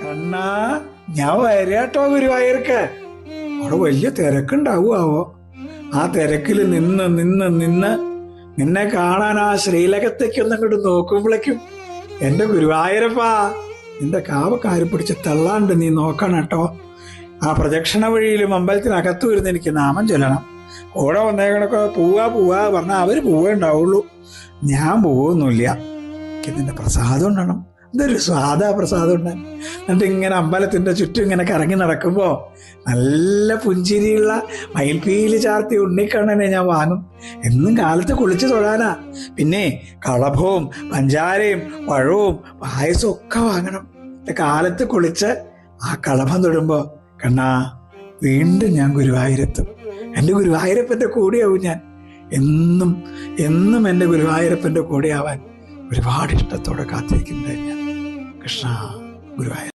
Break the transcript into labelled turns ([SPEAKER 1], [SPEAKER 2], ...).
[SPEAKER 1] കണ്ണാ, ഞാൻ വരാട്ടോ ഗുരുവായൂർക്ക്. അവിടെ വലിയ തിരക്കുണ്ടാവുമാവോ? ആ തിരക്കിൽ നിന്ന് നിന്ന് നിന്ന് നിന്നെ കാണാൻ ആ ശ്രീലകത്തേക്ക് ഒന്നങ്ങോട്ട് നോക്കുമ്പോഴേക്കും എന്റെ ഗുരുവായൂരപ്പാ, നിന്റെ കാവക്കാര് പിടിച്ച് തള്ളാണ്ട് നീ നോക്കണം കേട്ടോ. ആ പ്രദക്ഷിണ വഴിയിലും അമ്പലത്തിനകത്തു വരുന്ന എനിക്ക് നാമം ചൊല്ലണം. കൂടെ വന്നേക്കണൊക്കെ പോവാ പറഞ്ഞാൽ അവര് പോവേ ഉണ്ടാവുള്ളൂ, ഞാൻ പോവൊന്നുമില്ല. എനിക്ക് നിന്റെ പ്രസാദം ഉണ്ടണം. ഇതൊരു സ്വാദാ പ്രസാദം ഉണ്ട്. എന്നിട്ട് ഇങ്ങനെ അമ്പലത്തിന്റെ ചുറ്റും ഇങ്ങനെ കറങ്ങി നടക്കുമ്പോ നല്ല പുഞ്ചിരിയുള്ള മയിൽപ്പീലി ചാർത്തി ഉണ്ണിക്കണ്ണനെ ഞാൻ വാങ്ങും. എന്നും കാലത്ത് കുളിച്ചു തൊഴാനാ. പിന്നെ കളഭവും പഞ്ചാരയും പഴവും പായസവും ഒക്കെ വാങ്ങണം. കാലത്ത് കുളിച്ച് ആ കളഭം തൊടുമ്പോ കണ്ണാ, വീണ്ടും ഞാൻ ഗുരുവായൂരെത്തും. എൻ്റെ ഗുരുവായൂരപ്പൻ്റെ കൂടെയാവും ഞാൻ. എന്നും എന്നും എൻ്റെ ഗുരുവായൂരപ്പൻ്റെ കൂടെയാവാൻ ഒരുപാട് ഇഷ്ടത്തോടെ കാത്തിരിക്കുന്നത് ഞാൻ. കൃഷ്ണ, ഗുരുവായൂർ.